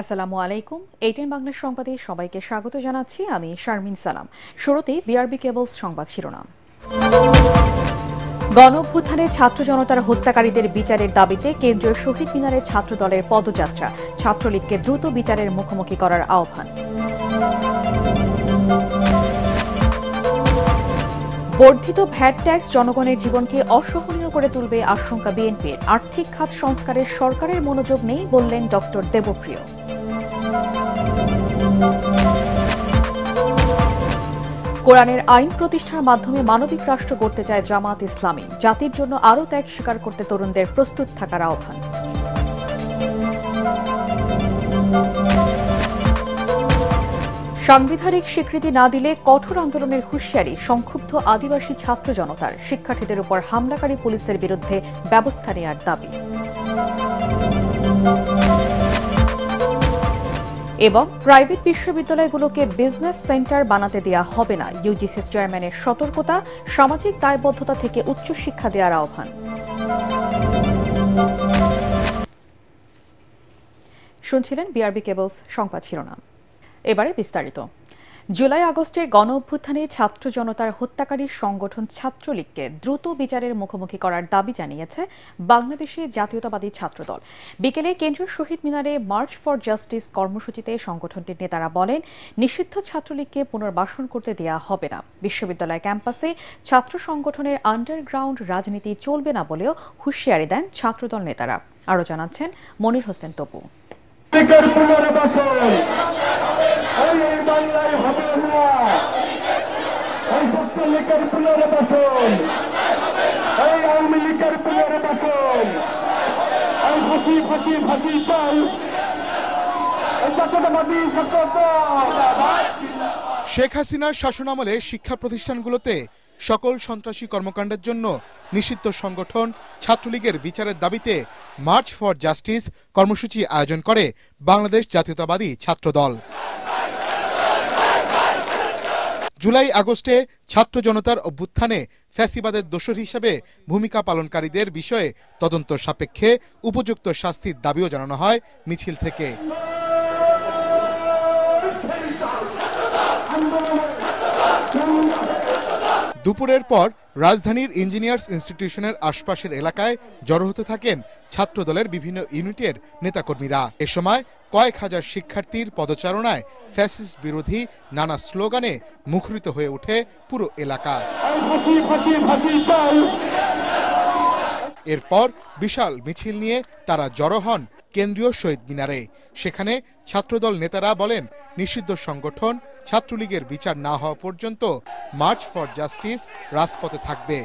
আসসালামু আলাইকুম। এইটিন বাংলা সংবাদে সবাইকে স্বাগত জানাচ্ছি। আমি শারমিন সালাম। শুরুতেই বিআরবি কেবলস সংবাদ শিরোনাম। গণঅভ্যুত্থানে ছাত্র জনতার হত্যাকারীদের বিচারের দাবিতে কেন্দ্রীয় শহীদ মিনারে ছাত্রদলের পদযাত্রা, ছাত্রলীগকে দ্রুত বিচারের মুখোমুখি করার আহ্বান। বর্ধিত ভ্যাট ট্যাক্স জনগণের জীবনকে অসহনীয় করে তুলবে আশঙ্কা বিএনপির। আর্থিক খাত সংস্কারে সরকারের মনোযোগ নেই বললেন ড দেবপ্রিয়। কোরআনের আইন প্রতিষ্ঠার মাধ্যমে মানবিক রাষ্ট্র গড়তে চায় জামাত ইসলামী। জাতির জন্য আরও ত্যাগ স্বীকার করতে তরুণদের প্রস্তুত থাকার আহ্বান। সাংবিধানিক স্বীকৃতি না দিলে কঠোর আন্দোলনের হুঁশিয়ারি সংক্ষুব্ধ আদিবাসী ছাত্র জনতার। শিক্ষার্থীদের উপর হামলাকারী পুলিশের বিরুদ্ধে ব্যবস্থা নেওয়ার দাবি। এবং প্রাইভেট বিশ্ববিদ্যালয়গুলোকে বিজনেস সেন্টার বানাতে দেওয়া হবে না। ইউজিসি চেয়ারম্যানের সতর্কতা, সামাজিক দায়বদ্ধতা থেকে উচ্চশিক্ষা দেওয়ার আহ্বান। শুনছিলেন বিআরবি কেবলস সংবাদ শিরোনাম। এবারে বিস্তারিত। জুলাই আগস্টের গণঅভ্যুত্থানে ছাত্র জনতার হত্যাকারী সংগঠন ছাত্রলীগকে দ্রুত বিচারের মুখোমুখি করার দাবি জানিয়েছে বাংলাদেশে জাতীয়তাবাদী ছাত্রদল। বিকেলে কেন্দ্রীয় শহীদ মিনারে মার্চ ফর জাস্টিস কর্মসূচিতে সংগঠনটির নেতারা বলেন, নিষিদ্ধ ছাত্রলীগকে পুনর্বাসন করতে দেওয়া হবে না। বিশ্ববিদ্যালয় ক্যাম্পাসে ছাত্র সংগঠনের আন্ডারগ্রাউন্ড রাজনীতি চলবে না বলেও হুঁশিয়ারি দেন ছাত্রদল নেতারা। আরও জানাচ্ছেন মনির হোসেন তপু। শেখ হাসিনার শাসনামলে শিক্ষা প্রতিষ্ঠানগুলোতে সকল সন্ত্রাসী কর্মকাণ্ডের জন্য নিষিদ্ধ সংগঠন ছাত্রলীগের বিচারের দাবিতে মার্চ ফর জাস্টিস কর্মসূচি আয়োজন করে বাংলাদেশ জাতীয়তাবাদী ছাত্রদল। জুলাই আগস্টে ছাত্র জনতার অভ্যুত্থানে ফ্যাসিবাদের দোষর হিসেবে ভূমিকা পালনকারীদের বিষয়ে তদন্ত সাপেক্ষে উপযুক্ত শাস্তির দাবিও জানানো হয় মিছিল থেকে। দুপুরের পর রাজধানীর ইঞ্জিনিয়ার্স ইনস্টিটিউশনের আশপাশের এলাকায় জড়ো হতে থাকেন ছাত্রদলের বিভিন্ন ইউনিটের নেতাকর্মীরা। এ সময় কয়েক হাজার শিক্ষার্থীর পদচারণায় ফ্যাসিস্ট বিরোধী নানা স্লোগানে মুখরিত হয়ে ওঠে পুরো এলাকা। এরপর বিশাল মিছিল নিয়ে তারা জড়ো হন কেন্দ্রীয় শহীদ মিনারে। সেখানে ছাত্রদল নেতারা বলেন, নিষিদ্ধ সংগঠন ছাত্রলীগের বিচার না হওয়া পর্যন্ত মার্চ ফর জাস্টিস রাজপথে থাকবে।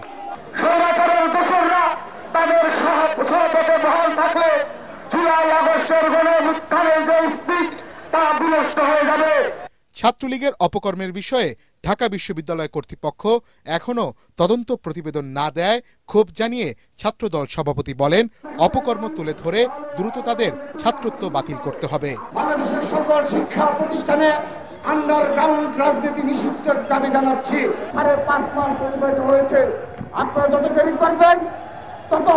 ছাত্রলীগের অপকর্মের বিষয়ে ঢাকা বিশ্ববিদ্যালয় কর্তৃপক্ষ এখনো তদন্ত প্রতিবেদন না দেয় ক্ষোভ জানিয়ে ছাত্রদল সভাপতি বলেন, অপকর্ম তুলে ধরে দ্রুত তাদের ছাত্রত্ব বাতিল করতে হবে। বাংলাদেশের সকল শিক্ষা প্রতিষ্ঠানে আন্ডারগ্রাউন্ড রাজনীতি নিষিদ্ধের দাবি জানাচ্ছি। 5.5 মাস অতিবাহিত হয়েছে। আপনারা যত দেরি করবেন তত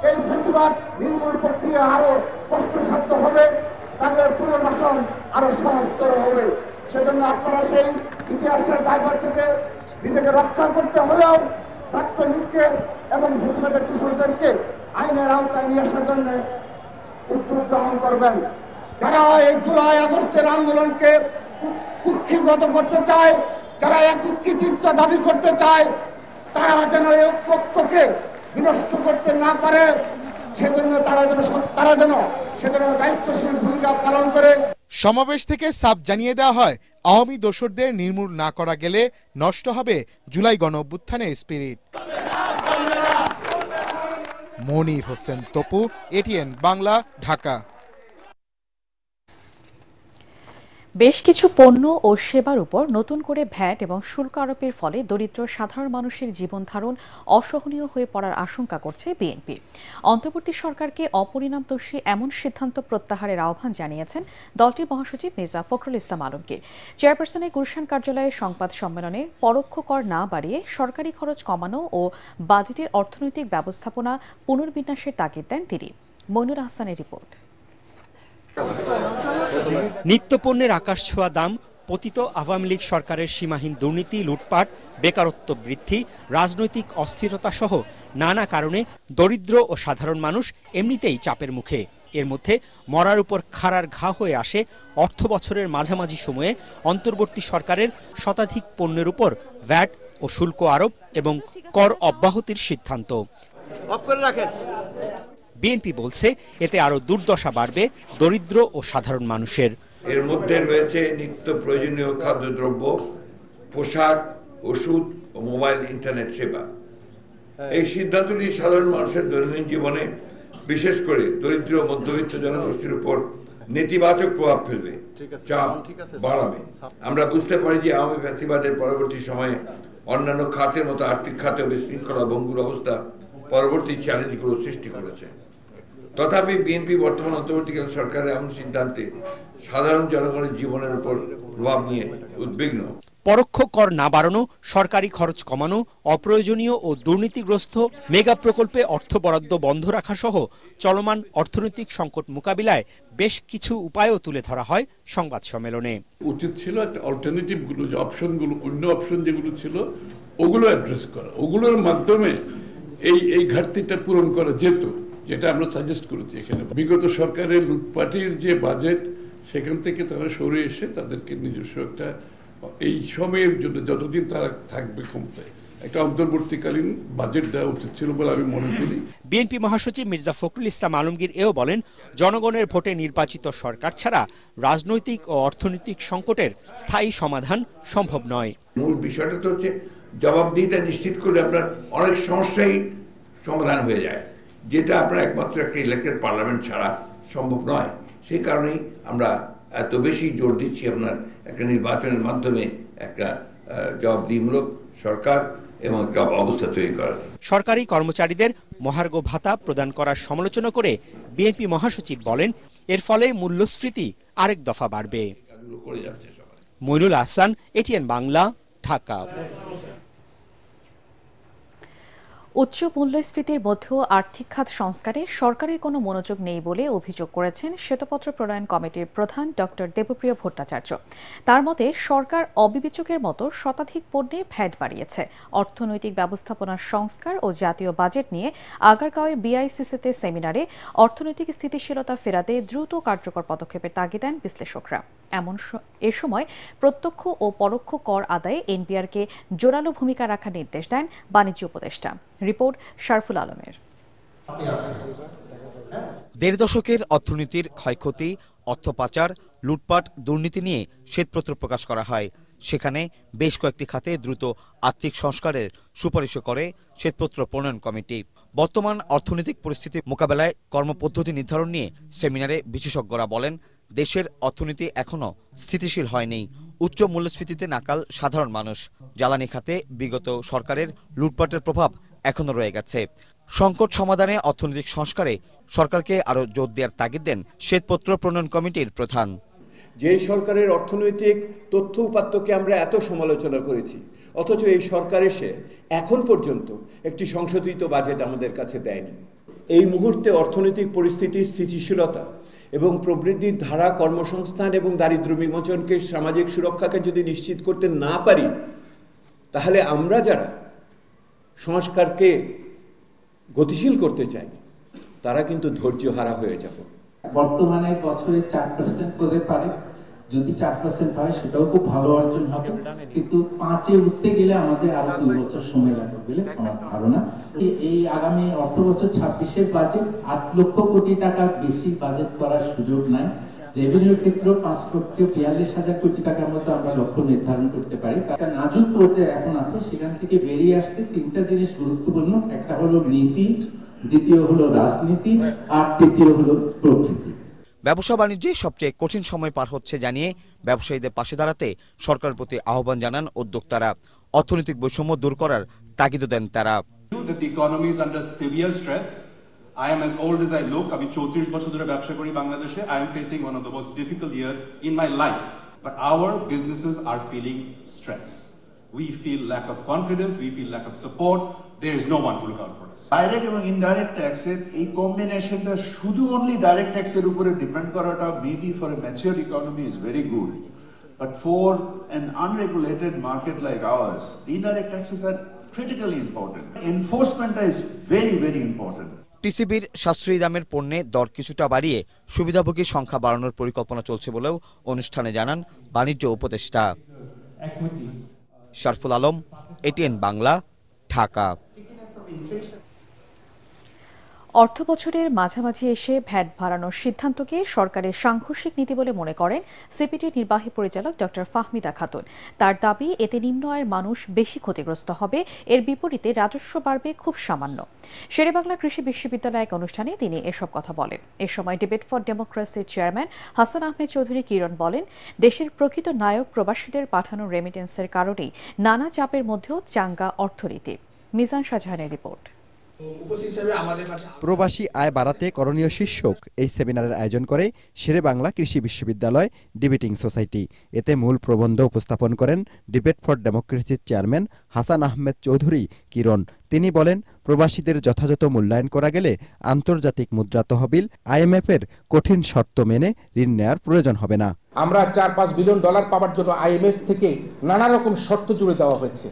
এই ফ্যাসিবাদ নির্মূল প্রক্রিয়া আরো কষ্টসাধ্য হবে, তাদের পুনর্বাসন আরো সহজতর হবে। সেজন্য আপনারা সেই ইতিহাসের দায়ভার থেকে নিজেকে রক্ষা করতে হলেও ছাত্রলীগকে এবং ফ্যাসিবাদের কিশোরদেরকে আইনের আওতায় নিয়ে আসার জন্য উদ্যোগ গ্রহণ করবেন। যারা এই জুলাই আগস্টের আন্দোলনকে কুক্ষিগত করতে চায়, যারা একীকৃত দাবি করতে চায়, তারা যেন এই ঐক্যকে বিনষ্ট করতে না পারে, সেজন্য তারা যেন দায়িত্বশীল ভূমিকা পালন করে। সমাবেশ থেকে সাফ জানিয়ে দেওয়া হয়, আওয়ামী দোসরদের নির্মূল না করা গেলে নষ্ট হবে জুলাই গণঅভ্যুত্থানের স্পিরিট। মনির হোসেন তপু, এটিএন বাংলা, ঢাকা। বেশ কিছু পণ্য ও সেবার উপর নতুন করে ভ্যাট এবং শুল্ক আরোপের ফলে দরিদ্র সাধারণ মানুষের জীবন ধারণ অসহনীয় হয়ে পড়ার আশঙ্কা করছে বিএনপি। অন্তর্বর্তী সরকারকে অপরিণামদর্শী এমন সিদ্ধান্ত প্রত্যাহারের আহ্বান জানিয়েছেন দলটির মহাসচিব মির্জা ফখরুল ইসলাম আলমগীর। চেয়ারপারসনের গুলশান কার্যালয়ে সংবাদ সম্মেলনে পরোক্ষ কর না বাড়িয়ে সরকারি খরচ কমানো ও বাজেটের অর্থনৈতিক ব্যবস্থাপনা পুনর্বিন্যাসের তাগিদ দেন তিনি। মইনুল আহসানের রিপোর্ট। নিত্যপণ্যের আকাশ ছোঁয়া দাম, পতিত আওয়ামী লীগ সরকারের সীমাহীন দুর্নীতি, লুটপাট, বেকারত্ব বৃদ্ধি, রাজনৈতিক অস্থিরতা সহ নানা কারণে দরিদ্র ও সাধারণ মানুষ এমনিতেই চাপের মুখে। এর মধ্যে মরার উপর খাড়ার ঘা হয়ে আসে অর্থ বছরের মাঝামাঝি সময়ে অন্তর্বর্তী সরকারের শতাধিক পণ্যের উপর ভ্যাট ও শুল্ক আরোপ এবং কর অব্যাহতির সিদ্ধান্ত। বিএনপি বলছে এতে আরো দুর্দশা বাড়বে দরিদ্র ও সাধারণ মানুষের। এর মধ্যে রয়েছে নিত্য প্রয়োজনীয় খাদ্যদ্রব্য, পোশাক, ওষুধ ও মোবাইল ইন্টারনেট সেবা। এই সিদ্ধান্তটি সাধারণ মানুষের দৈনন্দিন জীবনে, বিশেষ করে দরিদ্র মধ্যবিত্ত জনগোষ্ঠীর উপর নেতিবাচক প্রভাব ফেলবে, চাপ বাড়াবে। আমরা বুঝতে পারি যে আওয়ামী ফ্যাসিবাদের পরবর্তী সময়ে অন্যান্য খাতের মতো আর্থিক খাতে বিশৃঙ্খলা ভঙ্গুর অবস্থা পরবর্তী চ্যালেঞ্জগুলো সৃষ্টি করেছে। তথাপি বিএনপি বর্তমান অন্তর্বর্তীকালীন সরকারের এমন সিদ্ধান্তে সাধারণ জনগণের জীবনের উপর প্রভাব নিয়ে উদ্বিগ্ন। পরোক্ষ কর না বাড়ানো, সরকারি খরচ কমানো, অপ্রয়োজনীয় ও দুর্নীতিগ্রস্ত মেগা প্রকল্পে অর্থ বরাদ্দ বন্ধ রাখা সহ চলমান অর্থনৈতিক সংকট মোকাবিলায় বেশ কিছু উপায়ও তুলে ধরা হয় সংবাদ সম্মেলনে। উচিত ছিল একটা অল্টারনেটিভ গুলো, যে অপশনগুলো, অন্য অপশন যেগুলো ছিল ওগুলো অ্যাড্রেস করা, ওগুলোর মাধ্যমে এই ঘাটতিটা পূরণ করা যেত, যেটা আমরা সাজেস্ট করেছি এখানে। বিগত সরকারের লুটপাটের যে বাজেট, সেখান থেকে তারা সরে এসে তাদেরকে নিজস্ব একটা, এই সময়ের জন্য যতদিন তারা থাকবে ক্ষমতায়, একটা অন্তর্বর্তীকালীন বাজেট দেওয়া উচিত ছিল বলে আমি মনে করি। বিএনপি মহাসচিব মির্জা ফখরুল ইসলাম আলমগীর এও বলেন, জনগণের ভোটে নির্বাচিত সরকার ছাড়া রাজনৈতিক ও অর্থনৈতিক সংকটের স্থায়ী সমাধান সম্ভব নয়। মূল বিষয়টা তো হচ্ছে জবাবদিহিতা নিশ্চিত করলে আপনার অনেক সমস্যাই সমাধান হয়ে যায়, যেটা আপনার একমাত্র একটা ইলেক্টেড পার্লামেন্ট ছাড়া সম্ভব নয়। সেই কারণেই আমরা এত বেশি জোর দিচ্ছি আপনার একটা নির্বাচনের মাধ্যমে একটা জবাবদিহিমূলক সরকার এবং একটা অবস্থা তৈরি করার। সরকারি কর্মচারীদের মহার্ঘ ভাতা প্রদান করার সমালোচনা করে বিএনপি মহাসচিব বলেন, এর ফলে মূল্যস্ফীতি আরেক দফা বাড়বে। মইনুল আহসান, এটিএন বাংলা, ঢাকা। উচ্চ মূল্যস্ফীতির মধ্যেও আর্থিক খাত সংস্কারে সরকারের কোনো মনোযোগ নেই বলে অভিযোগ করেছেন শ্বেতপত্র প্রণয়ন কমিটির প্রধান ডক্টর দেবপ্রিয় ভট্টাচার্য। তার মতে, সরকার অবিবেচকের মতো শতাধিক পণ্যে ভ্যাট বাড়িয়েছে। অর্থনৈতিক ব্যবস্থাপনার সংস্কার ও জাতীয় বাজেট নিয়ে আগারগাঁওয়ে বিআইসিসিতে সেমিনারে অর্থনৈতিক স্থিতিশীলতা ফেরাতে দ্রুত কার্যকর পদক্ষেপের তাগিদ দেন বিশ্লেষকরা। এ সময় প্রত্যক্ষ ও পরোক্ষ কর আদায়ে এনবিআরকে জোরালো ভূমিকা রাখার নির্দেশ দেন বাণিজ্য উপদেষ্টা। রিপোর্ট শারফুল আলমের। দেড় দশকের অর্থনীতির ক্ষয়ক্ষতি, অর্থ পাচার, লুটপাট, দুর্নীতি নিয়ে শ্বেতপত্র প্রকাশ করা হয়। সেখানে বেশ কয়েকটি খাতে দ্রুত আর্থিক সংস্কারের সুপারিশও করে শ্বেতপত্র প্রণয়ন কমিটি। বর্তমান অর্থনৈতিক পরিস্থিতি মোকাবেলায় কর্মপদ্ধতি নির্ধারণ নিয়ে সেমিনারে বিশেষজ্ঞরা বলেন, দেশের অর্থনীতি এখনো স্থিতিশীল হয়নি। উচ্চ মূল্যস্ফীতিতে নাকাল সাধারণ মানুষ। জ্বালানি খাতে বিগত সরকারের লুটপাটের প্রভাব এখনো রয়ে গেছে। সংকট সমাধানে অর্থনৈতিক সংস্কারে সরকারকে আরো জোর দেওয়ার তাগিদ দেন শ্বেতপত্র প্রণয়ন কমিটির প্রধান। যে সরকারের অর্থনৈতিক তথ্য উপাত্তকে আমরা এত সমালোচনা করেছি, অথচ এই সরকার এসে এখন পর্যন্ত একটি সংশোধিত বাজেট আমাদের কাছে দেয়নি। এই মুহূর্তে অর্থনৈতিক পরিস্থিতির স্থিতিশীলতা এবং প্রবৃদ্ধির ধারা, কর্মসংস্থান এবং দারিদ্র্য বিমোচনকে, সামাজিক সুরক্ষাকে যদি নিশ্চিত করতে না পারি, তাহলে আমরা যারা সংস্কারকে গতিশীল করতে চাই তারা কিন্তু ধৈর্য হারা হয়ে যাব। বর্তমানে বছরে 4% হতে পারে, যদি 4% হয় সেটাও খুব ভালো অর্জন হবে, কিন্তু 5-এ উঠতে গেলে আমাদের আরো 2 বছর সময় লাগবে বলে আমার ধারণা। এই আগামী অর্থ বছর 26-এর বাজেট 8 লক্ষ কোটি টাকা বেশি বাজেট করার সুযোগ নাই। রেভিনিউর ক্ষেত্রেও 5,42,000 কোটি টাকার মতো আমরা লক্ষ্য নির্ধারণ করতে পারি। একটা নাজুক পর্যায়ে এখন আছে, সেখান থেকে বেরিয়ে আসতে 3টা জিনিস গুরুত্বপূর্ণ। একটা হলো নীতি, দ্বিতীয় হলো রাজনীতি, আর তৃতীয় হলো প্রকৃতি। ব্যবসা বাণিজ্যে সবচেয়ে কঠিন সময় পার হচ্ছে জানিয়ে ব্যবসায়ীদের পাশে দাঁড়াতে সরকারের প্রতি আহ্বান জানান উদ্যোক্তারা। অর্থনৈতিক বৈষম্য দূর করার তাগিদ দেন তারা। I am as old as I look. আমি 34 বছর ধরে ব্যবসা করি বাংলাদেশে. I am facing one of the most difficult years in my life. But our businesses are feeling stress. We feel lack of confidence. We feel lack of support. there is no one to look out for us. Direct এবং indirect ট্যাক্সের এই কম্বিনেশনটা শুধু only direct ট্যাক্সের উপরে depend করাটা maybe for a matured economy is very good, but for an unregulated market like ours indirect taxes are critically important. Enforcement is very, very important. টিসিবির সাশ্রয়ী দামের পণ্যে দর কিছুটা বাড়িয়ে সুবিধাভোগীর সংখ্যা বাড়ানোর পরিকল্পনা চলছে বলেও অনুষ্ঠানে জানান বাণিজ্য উপদেষ্টা শরফুল আলম, এটিএন বাংলা, ঢাকা। অর্থবছরের মাঝামাঝি এসে ভ্যাট বাড়ানোর সিদ্ধান্তকে সরকারের সাংঘর্ষিক নীতি বলে মনে করেন সিপিডি নির্বাহী পরিচালক ডক্টর ফাহমিদা খাতুন। তার দাবি, এতে নিম্ন আয়ের মানুষ বেশি ক্ষতিগ্রস্ত হবে, এর বিপরীতে রাজস্ব বাড়বে খুব সামান্য। শেরেবাংলা কৃষি বিশ্ববিদ্যালয়ে এক অনুষ্ঠানে তিনি এসব কথা বলেন। এ সময় ডিবেট ফর ডেমোক্রেসির চেয়ারম্যান হাসান আহমেদ চৌধুরী কিরণ বলেন, দেশের প্রকৃত নায়ক প্রবাসীদের পাঠানো রেমিটেন্সের কারণেই নানা চাপের মধ্যেও চাঙ্গা অর্থনীতি। মিজান শাহজাহানের রিপোর্ট। প্রবাসী আয় বাড়াতে করণীয় শীর্ষক এই সেমিনারের আয়োজন করে শেরেবাংলা কৃষি বিশ্ববিদ্যালয় ডিবেটিং সোসাইটি। এতে মূল প্রবন্ধ উপস্থাপন করেন ডিবেট ফর ডেমোক্রেসির চেয়ারম্যান হাসান আহমেদ চৌধুরী কিরণ। তিনি বলেন, প্রবাসীদের যথাযথ মূল্যায়ন করা গেলে আন্তর্জাতিক মুদ্রা তহবিল IMF এর কঠিন শর্ত মেনে ঋণ নেয়ার প্রয়োজন হবে না। আমরা 4-5 বিলিয়ন ডলার পাওয়ার জন্য IMF থেকে নানা রকম শর্ত জুড়ে দেওয়া হয়েছে।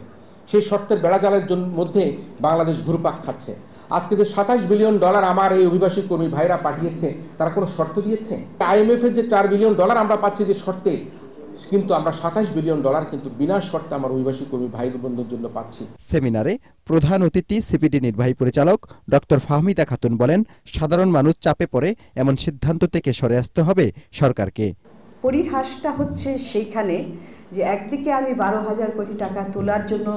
সেই শর্তের বেড়াজালের মধ্যে বাংলাদেশ ঘুরপাক খাচ্ছে। আজকে যে 27 বিলিয়ন ডলার আমার এই অভিবাসী কর্মী ভাইরা পাঠিয়েছে, তারা কোনো শর্ত দিয়েছে? IMF এর যে 4 বিলিয়ন ডলার আমরা পাচ্ছি যে শর্তে, কিন্তু আমরা 27 বিলিয়ন ডলার কিন্তু বিনা শর্তে আমার অভিবাসী কর্মী ভাই বোনদের জন্য পাচ্ছি। সেমিনারে প্রধান অতিথি সিপিডি নির্বাহী পরিচালক ডক্টর ফাহমিদা খাতুন বলেন, সাধারণ মানুষ চাপে পড়ে এমন সিদ্ধান্ত থেকে সরে আসতে হবে সরকারকে। পরিহাসটা হচ্ছে সেইখানে যে একদিকে আমি 12,000 কোটি টাকা তোলার জন্য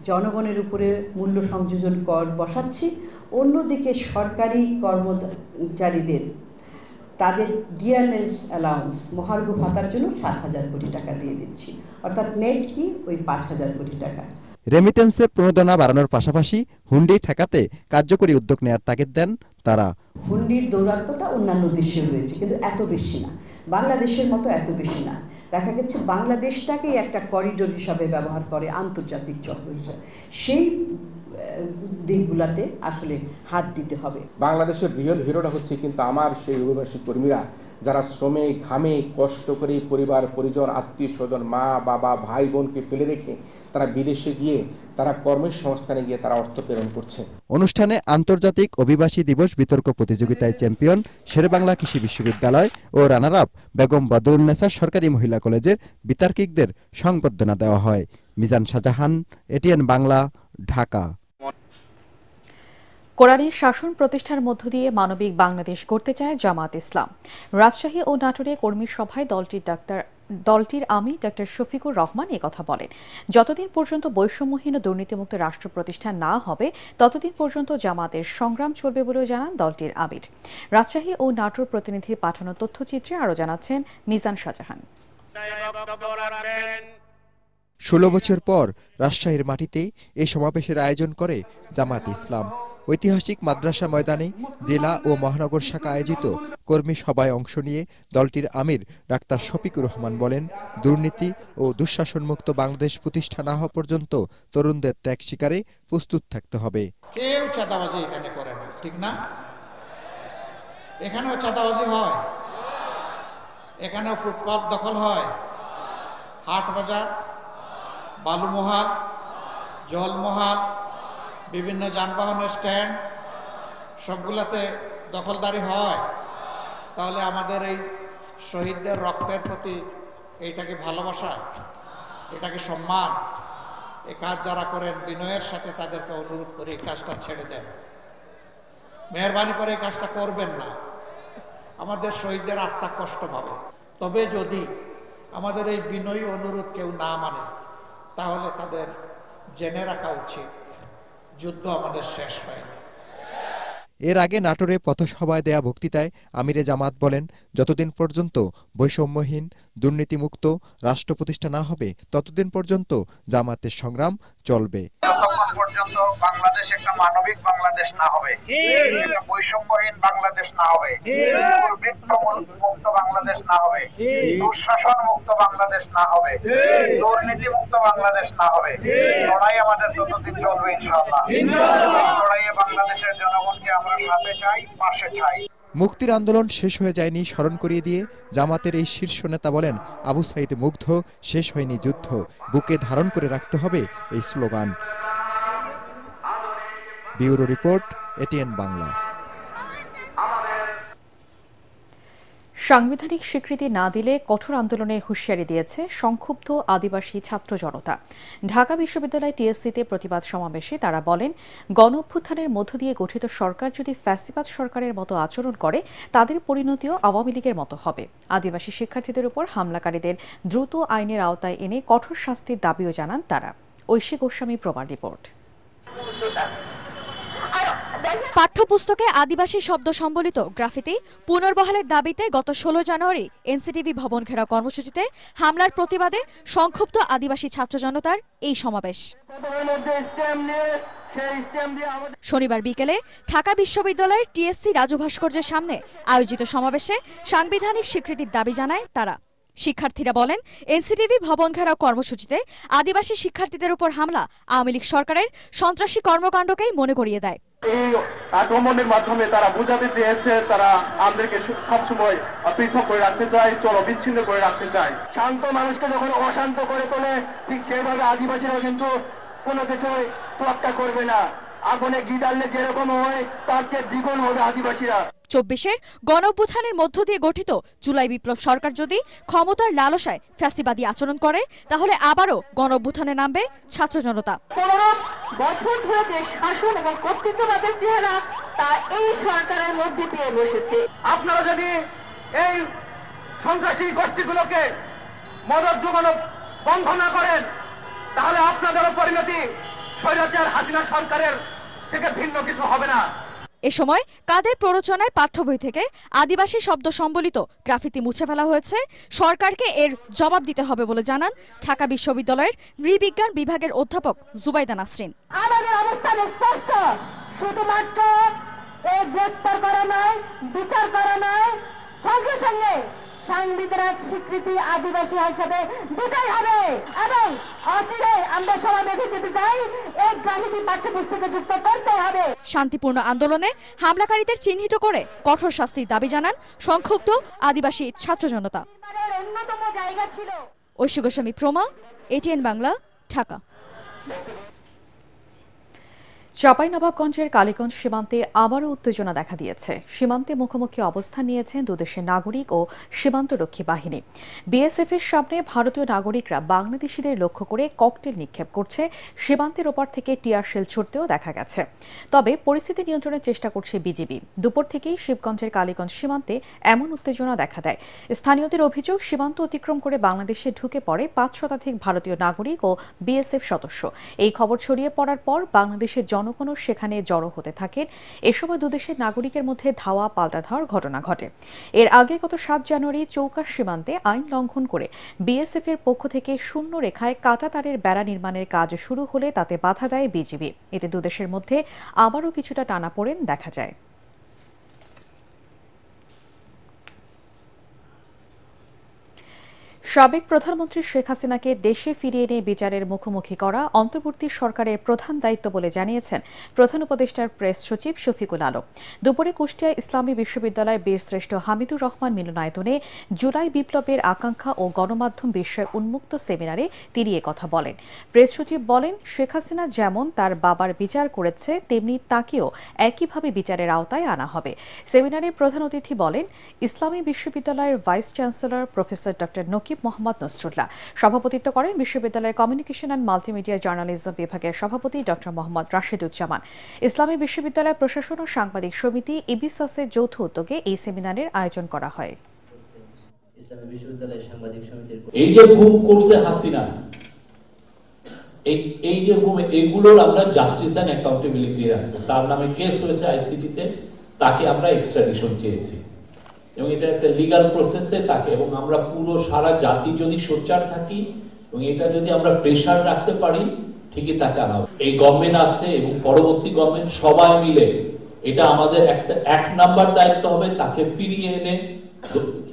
জনগণের উপরে মূল্য সংযোজন কর বসাচ্ছি, অন্যদিকে সরকারি কর্মচারীদের তাদের ডিয়ারনেস অ্যালাউন্স মহার্ঘ ভাতার জন্য 7,000 কোটি টাকা দিয়ে দিচ্ছি, অর্থাৎ নেট কি ওই 5,000 কোটি টাকা। রেমিটেন্সে প্রণোদনা বাড়ানোর পাশাপাশি হুন্ডি ঠেকাতে কার্যকরী উদ্যোগ নেয়ার তাগিদ দেন তারা। হুন্ডির দৌরাত্ম্যটা অন্যান্য দেশে রয়েছে, কিন্তু এত বেশি না, বাংলাদেশের মতো এত বেশি না। দেখা গেছে বাংলাদেশটাকেই একটা করিডোর হিসাবে ব্যবহার করে আন্তর্জাতিক চক্র হিসাবে। সেই দিকগুলাতে আসলে হাত দিতে হবে। বাংলাদেশের রিয়েল হিরোটা হচ্ছে কিন্তু আমার সেই অভিবাসী কর্মীরা, যারা শ্রমে ঘামে কষ্ট করে পরিবার পরিজন আত্মীয় স্বজন মা বাবা ভাই বোনকে ফেলে রেখে তারা বিদেশে গিয়ে তারা কর্মসংস্থানে গিয়ে তারা অর্থ প্রেরণ করছে। অনুষ্ঠানে আন্তর্জাতিক অভিবাসী দিবস বিতর্ক প্রতিযোগিতায় চ্যাম্পিয়ন শেরেবাংলা কৃষি বিশ্ববিদ্যালয় ও রানার আপ বেগম বদরুন্নেসা সরকারি মহিলা কলেজের বিতার্কিকদের সংবর্ধনা দেওয়া হয়। মিজান শাহজাহান, এটিএন বাংলা, ঢাকা। কোরআনের শাসন প্রতিষ্ঠার মধ্য দিয়ে মানবিক বাংলাদেশ গড়তে চায় জামাত ইসলাম। রাজশাহী ও নাটোরে কর্মী সভায় দলটির আমির ডক্টর শফিকুর রহমান একথা বলেন। যতদিন পর্যন্ত বৈষম্যহীন ও দুর্নীতিমুক্ত রাষ্ট্র প্রতিষ্ঠা না হবে, ততদিন পর্যন্ত জামাতের সংগ্রাম চলবে বলেও জানান দলটির আমির। রাজশাহী ও নাটোর প্রতিনিধির পাঠানো তথ্যচিত্রে আরও জানাচ্ছেন মিজান শাহজাহান। 16 বছর পর রাজশাহীর মাটিতে এই সমাবেশের আয়োজন করে জামাত ইসলাম। ঐতিহাসিক মাদ্রাসা ময়দানে জেলা ও মহানগর শাখা আয়োজিত কর্মী সভায় অংশ নিয়ে দলটির আমির ডাক্তার শফিকুর রহমান বলেন, দুর্নীতি ও দুঃশাসনমুক্ত বাংলাদেশ প্রতিষ্ঠা না হওয়া পর্যন্ত তরুণদের ত্যাগ স্বীকারে প্রস্তুত থাকতে হবে। কেউ চাঁদাবাজি এখানে করে না, ঠিক না? এখানেও চাঁদাবাজি হয়, এখানেও ফুটপাত দখল হয়, হাট বাজার, বালুমহাল, জলমহাল, বিভিন্ন যানবাহনের স্ট্যান্ড সবগুলাতে দখলদারি হয়। তাহলে আমাদের এই শহীদদের রক্তের প্রতি এইটাকে ভালোবাসা, এটাকে সম্মান। এই কাজ যারা করেন বিনয়ের সাথে তাদেরকে অনুরোধ করে এই কাজটা ছেড়ে দেন, মেহরবানি করে এই কাজটা করবেন না। আমাদের শহীদদের আত্মা কষ্ট পাবে। তবে যদি আমাদের এই বিনয়ী অনুরোধ কেউ না মানে, তাহলে তাদের জেনে রাখা উচিত যুদ্ধ আমাদের শেষ হয়নি। এর আগে নাটোরে পথসভায় দেয়া বক্তৃতায় আমিরে জামাত বলেন, যতদিন পর্যন্ত বৈষম্যহীন দুর্নীতিমুক্ত রাষ্ট্র প্রতিষ্ঠা না হবে, ততদিন পর্যন্ত জামাতের সংগ্রাম চলবে। পর্যন্ত বাংলাদেশ একটা মানবিক বাংলাদেশ না হবে, একটা বৈষম্যহীন বাংলাদেশ না হবে, দুর্বৃত্ত মুক্ত বাংলাদেশ না হবে, দুঃশাসন মুক্ত বাংলাদেশ না হবে, দুর্নীতি মুক্ত বাংলাদেশ না হবে, লড়াই আমাদের ততদিন চলবে ইনশাআল্লাহ। লড়াইয়ে বাংলাদেশের জনগণকে আমরা সাথে চাই, পাশে চাই। মুক্তির আন্দোলন শেষ হয়ে যায়নি স্মরণ করিয়ে দিয়ে জামাতের এই শীর্ষ নেতা বলেন, আবু সাঈদ মুগ্ধ, শেষ হয়নি যুদ্ধ, বুকে ধারণ করে রাখতে হবে এই slogan. Bureau report, ATN Bangla. সাংবিধানিক স্বীকৃতি না দিলে কঠোর আন্দোলনের হুঁশিয়ারি দিয়েছে সংক্ষুব্ধ আদিবাসী ছাত্র জনতা। ঢাকা বিশ্ববিদ্যালয় টিএসসিতে প্রতিবাদ সমাবেশে তারা বলেন, গণঅভ্যুত্থানের মধ্য দিয়ে গঠিত সরকার যদি ফ্যাসিবাদ সরকারের মতো আচরণ করে, তাদের পরিণতিও আওয়ামী লীগের মতো হবে। আদিবাসী শিক্ষার্থীদের উপর হামলাকারীদের দ্রুত আইনের আওতায় এনে কঠোর শাস্তির দাবিও জানান তারা। ঐশী গোস্বামী প্রমাণ রিপোর্ট। পাঠ্যপুস্তকে আদিবাসী শব্দ সম্বলিত গ্রাফিতি পুনর্বহালের দাবিতে গত 16 জানুয়ারি এনসিটিভি ভবন ঘেরাও কর্মসূচিতে হামলার প্রতিবাদে সংক্ষুব্ধ আদিবাসী ছাত্র জনতার এই সমাবেশ। শনিবার বিকেলে ঢাকা বিশ্ববিদ্যালয়ের টিএসসি রাজু ভাস্কর্যের সামনে আয়োজিত সমাবেশে সাংবিধানিক স্বীকৃতির দাবি জানায় তারা। শিক্ষার্থীরা বলেন, এনসিটিভি ভবন ঘেরাও কর্মসূচিতে আদিবাসী শিক্ষার্থীদের উপর হামলা আওয়ামী লীগ সরকারের সন্ত্রাসী কর্মকাণ্ডকেই মনে করিয়ে দেয়। এই আক্রমণের মাধ্যমে তারা বোঝাতে চেয়েছে তারা আমাদেরকে সবসময় পৃথক করে রাখতে চায়, বিচ্ছিন্ন করে রাখতে চায়। শান্ত মানুষকে যখন অশান্ত করে তোলে, ঠিক সেইভাবে আদিবাসীরা কিন্তু কোনো কিছু তোয়াক্কা করবে না। আগুনে ঘি ঢাললে যেরকম হয় তার চেয়ে দ্বিগুণ হবে আদিবাসীরা। 24-এর গণঅভ্যুত্থানের মধ্য দিয়ে গঠিত জুলাই বিপ্লব সরকার যদি ক্ষমতার লালসায় ফ্যাসিবাদী আচরণ করে, তাহলে আবারও গণঅভ্যুত্থানে নামবে ছাত্র জনতা। 15 বছর ধরে যে শাসন এবং কর্তৃত্ববাদের চেহারা, তা এই সরকারের মধ্যে পেয়ে বসেছে। আপনারা যদি এই সন্ত্রাসী গোষ্ঠীগুলোকে মদত যোগানো বন্ধ না করেন, তাহলে আপনাদেরও পরিণতি স্বৈরাচার হাসিনা সরকারের থেকে ভিন্ন কিছু হবে না। এ সময় কাদের প্ররোচনায় পাঠ্য বই থেকে আদিবাসী শব্দ সম্বলিত গ্রাফিতি মুছে ফেলা হয়েছে, সরকারকে এর জবাব দিতে হবে বলে জানান ঢাকা বিশ্ববিদ্যালয়ের নৃবিজ্ঞান বিভাগের অধ্যাপক জুবাইদা নাসরিন। আমাদের অবস্থান স্পষ্ট, শুধুমাত্র এই গ্রেফতার করা নয়, বিচার করা নয়, সঙ্গে সঙ্গে সাংবিধানিক স্বীকৃতি আদিবাসী হিসেবে দিতেই হবে। এবং অচিরে আমরা সবাই দেখে যেতে চাই, এই গ্রাফিতি পাঠ্যপুস্তকে যুক্ত করতে হবে। শান্তিপূর্ণ আন্দোলনে হামলাকারীদের চিহ্নিত করে কঠোর শাস্তির দাবি জানান সংক্ষুব্ধ আদিবাসী ছাত্র জনতা। অন্যতম জায়গা ছিল। ঐশী গোস্বামী প্রমা, এটিএন বাংলা, ঢাকা। চাঁপাইনবাবগঞ্জের কালীগঞ্জ সীমান্তে আবারও উত্তেজনা দেখা দিয়েছে। সীমান্তে মুখোমুখি অবস্থান নিয়েছেন দুদেশের নাগরিক ও সীমান্তরক্ষী বাহিনী। বিএসএফ এর সামনে ভারতীয় নাগরিকরা বাংলাদেশিদের লক্ষ্য করে ককটেল নিক্ষেপ করছে, সীমান্তের ওপার থেকে টিয়ার শেল ছুড়তেও দেখা গেছে। তবে পরিস্থিতি নিয়ন্ত্রণের চেষ্টা করছে বিজিবি। দুপুর থেকেই শিবগঞ্জের কালীগঞ্জ সীমান্তে এমন উত্তেজনা দেখা দেয়। স্থানীয়দের অভিযোগ, সীমান্ত অতিক্রম করে বাংলাদেশে ঢুকে পড়ে 5 শতাধিক ভারতীয় নাগরিক ও বিএসএফ সদস্য। এই খবর ছড়িয়ে পড়ার পর বাংলাদেশের জনগণও সেখানে জড়ো হতে থাকেন। এ সময় দুদেশের নাগরিকের মধ্যে ধাওয়া পাল্টা ধাওয়ার ঘটনা ঘটে। এর আগে গত 7 জানুয়ারি চৌকাশ সীমান্তে আইন লঙ্ঘন করে বিএসএফ এর পক্ষ থেকে শূন্য রেখায় কাঁটা তারের বেড়া নির্মাণের কাজ শুরু হলে তাতে বাধা দেয় বিজিবি। এতে দুদেশের মধ্যে আবারও কিছুটা টানাপোড়েন দেখা যায়। সাবেক প্রধানমন্ত্রী শেখ হাসিনাকে দেশে ফিরিয়ে নিয়ে বিচারের মুখোমুখি করা অন্তর্বর্তী সরকারের প্রধান দায়িত্ব বলে জানিয়েছেন প্রধান উপদেষ্টার প্রেস সচিব শফিকুল আলম। দুপুরে কুষ্টিয়া ইসলামী বিশ্ববিদ্যালয়ের বীরশ্রেষ্ঠ হামিদুর রহমান মিলনায়তনে জুলাই বিপ্লবের আকাঙ্ক্ষা ও গণমাধ্যম বিষয়ে উন্মুক্ত সেমিনারে তিনি কথা বলেন। প্রেস সচিব বলেন, শেখ হাসিনা যেমন তার বাবার বিচার করেছে, তেমনি তাকেও একইভাবে বিচারের আওতায় আনা হবে। সেমিনারে প্রধান অতিথি বলেন, ইসলামী বিশ্ববিদ্যালয়ের vice chancellor professor doctor Nakib Mohammad Nasrullah. সভাপতিত্ব করেন বিশ্ববিদ্যালয়ের কমিউনিকেশন অ্যান্ড মাল্টিমিডিয়া জার্নালিজম বিভাগের সভাপতি ডক্টর মোহাম্মদ রাশেদুজ্জামান। ইসলামী বিশ্ববিদ্যালয় প্রশাসন ও সাংবাদিক সমিতি ইবিসাসের যৌথ উদ্যোগে এই সেমিনারের আয়োজন করা হয়। এই যে গুম করছে হাসিনা, এই যে গুম, এগুলোর আমরা জাস্টিস এন্ড অ্যাকাউন্টেবিলিটি আছে, তার নামে কেস হয়েছে আইসিটিতে, তাকে আমরা এক্সট্রাডিশন চেয়েছি এবং এটা একটা লিগাল প্রসেসে তাকে, এবং আমরা পুরো সারা জাতি যদি সোচ্চার থাকি এবং এটা যদি আমরা প্রেসার রাখতে পারি, ঠিকই তাকে আনা হবে। এই গভর্নমেন্ট আছে এবং পরবর্তী গভর্নমেন্ট সবাই মিলে এটা আমাদের একটা 1 নাম্বার দায়িত্ব হবে তাকে ফিরিয়ে এনে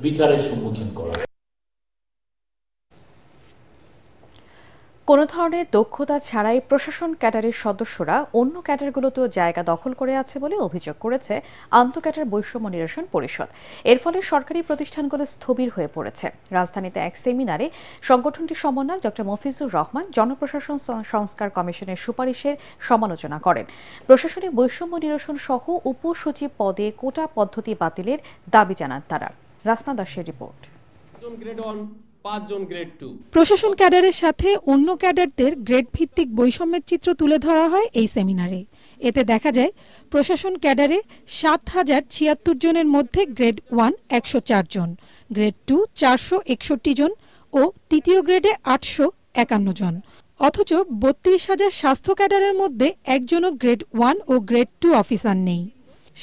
বিচারের সম্মুখীন করা। কোনো ধরনের দক্ষতা ছাড়াই প্রশাসন ক্যাডারের সদস্যরা অন্য ক্যাডারগুলোতেও জায়গা দখল করে আছে বলে অভিযোগ করেছে আন্তঃক্যাডার বৈষম্য নিরসন পরিষদ। এর ফলে সরকারি প্রতিষ্ঠানগুলো স্থবির হয়ে পড়েছে। রাজধানীতে এক সেমিনারে সংগঠনটির সমন্বয়ক ডক্টর মফিজুর রহমান জনপ্রশাসন সংস্কার কমিশনের সুপারিশের সমালোচনা করেন। প্রশাসনে বৈষম্য নিরসন সহ উপসচিব পদে কোটা পদ্ধতি বাতিলের দাবি জানান তারা। রাসনা দাসের রিপোর্ট। প্রশাসন ক্যাডারের সাথে অন্য ক্যাডারদের গ্রেড ভিত্তিক বৈষম্যের চিত্র তুলে ধরা হয় এই সেমিনারে। এতে দেখা যায় প্রশাসন ক্যাডারে ৭,০৭৬ জনের মধ্যে গ্রেড 1 ১০৪ জন, গ্রেড 2 ৪৬১ জন ও তৃতীয় গ্রেডে ৮৫১ জন। অথচ ৩২,০০০ স্বাস্থ্য ক্যাডারের মধ্যে একজনও গ্রেড 1 ও গ্রেড 2 অফিসার নেই।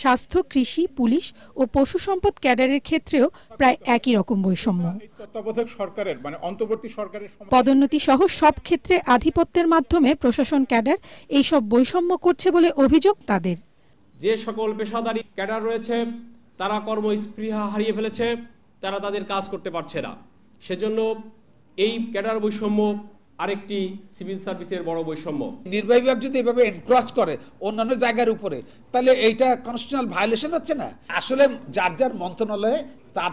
স্বাস্থ্য, কৃষি, পুলিশ ও পশু সম্পদ ক্যাডারের ক্ষেত্রেও প্রায় একই রকম বৈষম্য। পদোন্নতি সহ সব ক্ষেত্রে আধিপত্যের মাধ্যমে প্রশাসন ক্যাডার এইসব বৈষম্য করছে বলে অভিযোগ তাদের। যে সকল পেশাদারী ক্যাডার রয়েছে তারা কর্মস্পৃহা হারিয়ে ফেলেছে, তারা তাদের কাজ করতে পারছে না। সেজন্য এই ক্যাডার বৈষম্য আরেকটি সিভিল সার্ভিসের বড় বৈষম্য। নির্বাহী বিভাগ যদি এভাবে এনক্রচ করে অন্যান্য জায়গার উপরে, তাহলে এইটা কনস্টিটিউশনাল ভায়োলেশন হচ্ছে না? আসলে যার যার মন্ত্রণালয়ে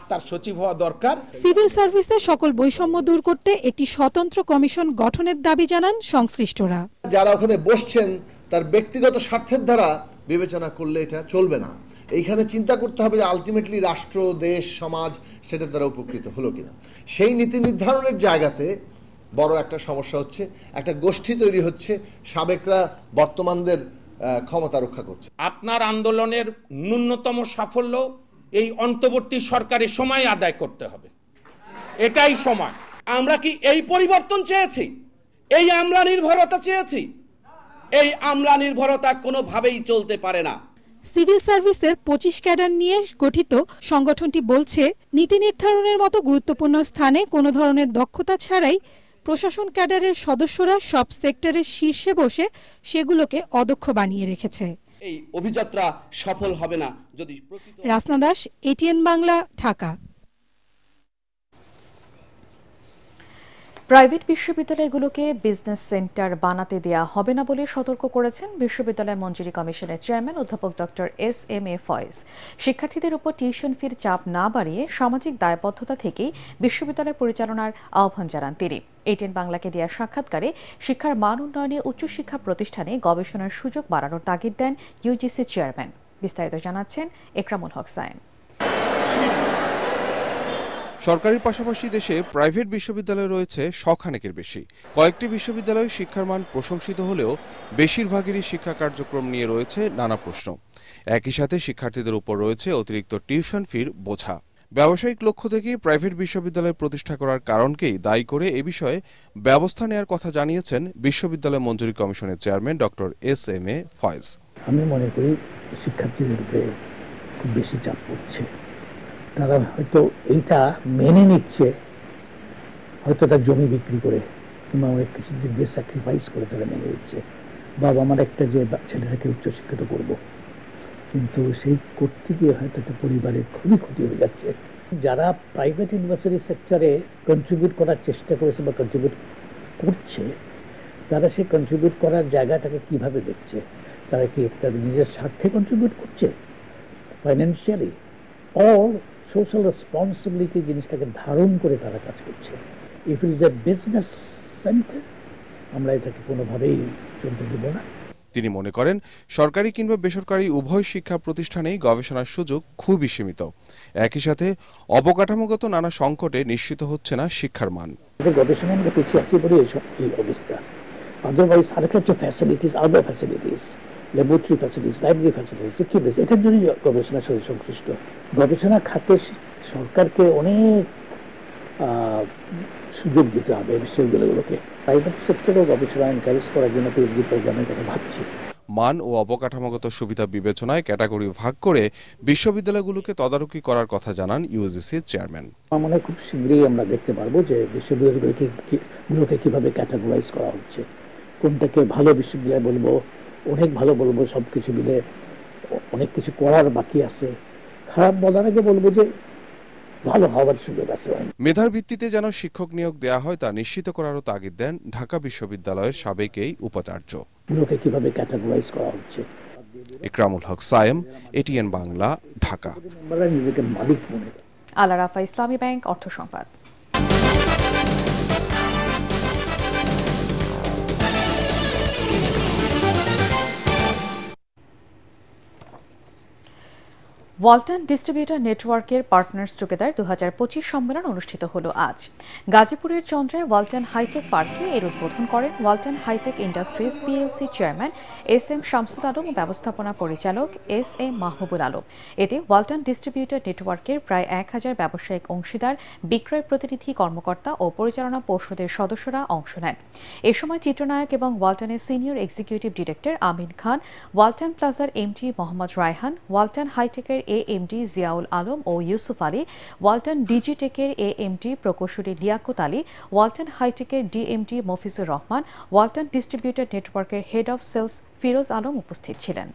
তার সচিব হওয়া দরকার। সিভিল সার্ভিসে সকল বৈষম্য দূর করতে একটি স্বতন্ত্র কমিশন গঠনের দাবি জানান সংশ্লিষ্টরা। যারা ওখানে বসছেন তার ব্যক্তিগত স্বার্থের দ্বারা বিবেচনা করলে এটা চলবে না। এইখানে চিন্তা করতে হবে যে আলটিমেটলি রাষ্ট্র, দেশ, সমাজ সেটার দ্বারা উপকৃত হলো কিনা। সেই নীতি নির্ধারণের জায়গাতে বড় একটা সমস্যা হচ্ছে, একটা গোষ্ঠী তৈরি হচ্ছে, সাবেকরা বর্তমানদের ক্ষমতা রক্ষা করছে। আপনার আন্দোলনের ন্যূনতম সাফল্য এই অন্তর্বর্তী সরকারের সময় আদায় করতে হবে, এটাই সময়। আমরা কি এই পরিবর্তন চেয়েছি? এই আমলা নির্ভরতা চেয়েছি? এই আমলা নির্ভরতা কোনোভাবেই চলতে পারে না। সিভিল সার্ভিসের ২৫ ক্যাডার নিয়ে গঠিত সংগঠনটি বলছে, নীতি নির্ধারণের মতো গুরুত্বপূর্ণ স্থানে কোনো ধরনের দক্ষতা ছাড়াই প্রশাসন ক্যাডারের সদস্যরা সব সেক্টরের শীর্ষে বসে সেগুলোকে অদক্ষ বানিয়ে রেখেছে। এই অভিযাত্রা সফল হবে না যদি। রাসনা দাস, এটিএন বাংলা, ঢাকা। প্রাইভেট বিশ্ববিদ্যালয়গুলোকে বিজনেস সেন্টার বানাতে দেয়া হবে না বলে সতর্ক করেছেন বিশ্ববিদ্যালয় মঞ্জুরি কমিশনের চেয়ারম্যান অধ্যাপক ডক্টর এস.এম.এ. ফয়েজ। শিক্ষার্থীদের উপর টিউশন ফির চাপ না বাড়িয়ে সামাজিক দায়বদ্ধতা থেকেই বিশ্ববিদ্যালয় পরিচালনার আহ্বান জানান তিনি। এটিএন বাংলাকে দেয়া সাক্ষাৎকারে শিক্ষার মান উন্নয়নে উচ্চশিক্ষা প্রতিষ্ঠানে গবেষণার সুযোগ বাড়ানোর তাগিদ দেন ইউজিসি চেয়ারম্যান। বিস্তারিত জানাচ্ছেন একরামুল হক সায়েম। সরকারির পাশাপাশি দেশে প্রাইভেট বিশ্ববিদ্যালয় রয়েছে শখানেকের বেশি। কয়েকটি বিশ্ববিদ্যালয়ে শিক্ষার মান প্রশংসিত হলেও বেশিরভাগেরই শিক্ষা কার্যক্রম নিয়ে রয়েছে নানা প্রশ্ন। একই সাথে শিক্ষার্থীদের উপর রয়েছে অতিরিক্ত টিউশন ফির বোঝা। ব্যবসায়িক লক্ষ্য থেকে প্রাইভেট বিশ্ববিদ্যালয় প্রতিষ্ঠা করার কারণকেই দায়ী করে এ বিষয়ে ব্যবস্থা নেওয়ার কথা জানিয়েছেন বিশ্ববিদ্যালয় মঞ্জুরি কমিশনের চেয়ারম্যান ডক্টর এস.এম.এ. ফয়েজ। আমি মনে করি শিক্ষার্থীদের উপরে খুব বেশি চাপ পড়ছে। তারা হয়তো এইটা মেনে নিচ্ছে, হয়তো তার জমি বিক্রি করে কিংবা অনেক কিছু দিক দিয়ে স্যাক্রিফাইস করে তারা মেনে নিচ্ছে, বাবা আমার একটা যে ছেলেটাকে উচ্চশিক্ষিত করব, কিন্তু সেই করতে গিয়ে হয়তো একটা পরিবারের খুবই ক্ষতি হয়ে যাচ্ছে। যারা প্রাইভেট ইউনিভার্সিটি সেক্টরে কন্ট্রিবিউট করার চেষ্টা করেছে বা কন্ট্রিবিউট করছে, তারা সেই কন্ট্রিবিউট করার জায়গাটাকে কিভাবে দেখছে? তারা কি তাদের নিজের স্বার্থে কন্ট্রিবিউট করছে ফাইন্যান্সিয়ালি, অর সোশ্যাল রেসপন্সিবিলিটি জিনিসটাকে ধারণ করে তারা কাজ করছে? If it is a business centre, আমরা এটাকে কোনোভাবেই চলতে দেব না। তিনি মনে করেন সরকারি কিংবা বেসরকারি উভয় শিক্ষা প্রতিষ্ঠানেই গবেষণার সুযোগ খুবই সীমিত। একই সাথে অবকাঠামোগত নানা সংকটে নিশ্চিত হচ্ছে না শিক্ষার মান। গবেষণা আমরা পিছিয়ে আসি বলে এই অবস্থা। আদারওয়াইজ আরেকটা হচ্ছে facilities, other facilities, laboratory facilities, library facilities, কি বেশ এটার জন্য গবেষণার সাথে সংশ্লিষ্ট। গবেষণা খাতে সরকারকে অনেক সুযোগ দিতে হবে বিশ্ববিদ্যালয়গুলোকে। প্রাইভেট সেক্টরেও গবেষণা এনকারেজ করার জন্য পিএইচডি প্রোগ্রামের কথা ভাবছি। মান ও অবকাঠামোগত সুবিধা বিবেচনায় ক্যাটাগরি ভাগ করে বিশ্ববিদ্যালয়গুলোকে তদারকি করার কথা জানান ইউজিসির চেয়ারম্যান। আমার মনে হয় খুব শীঘ্রই আমরা দেখতে পারবো যে বিশ্ববিদ্যালয়গুলোকে কিভাবে ক্যাটাগরাইজ করা হচ্ছে, কোনটাকে ভালো বিশ্ববিদ্যালয় বলবো, অনেক ভালো বলবো, সবকিছু মিলে অনেক কিছু করার বাকি আছে। খারাপ বলার আগে বলবো যে ভালো হওয়ার সুযোগ আছে। মেধার ভিত্তিতে যেন শিক্ষক নিয়োগ দেয়া হয় তা নিশ্চিত করারও তাগিদ দেন ঢাকা বিশ্ববিদ্যালয়ের সাবেক এই উপাচার্য। গুলোকে কিভাবে ক্যাটাগরাইজ করা হচ্ছে। ইকরামুল হক সায়েম, এটিএন বাংলা, ঢাকা। নিজেকে মালিক মনে করে। আলা রাফা, ইসলামী ব্যাংক, অর্থ সংবাদ। ওয়ালটন ডিস্ট্রিবিউটর নেটওয়ার্কের পার্টনার্স টুগেদার 2025 সম্মেলন অনুষ্ঠিত হলো আজ গাজীপুরের চন্দ্রায় ওয়ালটন হাইটেক পার্কে। এর উদ্বোধন করেন Walton hi-tech industries PLC chairman S M. Shamsul Alam ও ব্যবস্থাপনা পরিচালক এস.এ. মাহবুবুল আলম। এতে ওয়ালটন ডিস্ট্রিবিউটর নেটওয়ার্কের প্রায় 1000 ব্যবসায়িক অংশীদার, বিক্রয় প্রতিনিধি, কর্মকর্তা ও পরিচালনা পর্ষদের সদস্যরা অংশ নেন। এ সময় চিত্রনায়ক এবং ওয়ালটনের senior executive director Amin Khan, Walton প্লাজার এমডি মোহাম্মদ রায়হান, ওয়ালটন হাইটেকের এএমডি জিয়াউল আলম ও ইউসুফ আলী, ওয়ালটন ডিজিটেকের এএমডি প্রকৌশলী লিয়াকত আলী, ওয়ালটন হাইটেকের ডিএমডি মফিজুর রহমান, ওয়ালটন ডিস্ট্রিবিউটর নেটওয়ার্কের head of sales Firoz Alam উপস্থিত ছিলেন।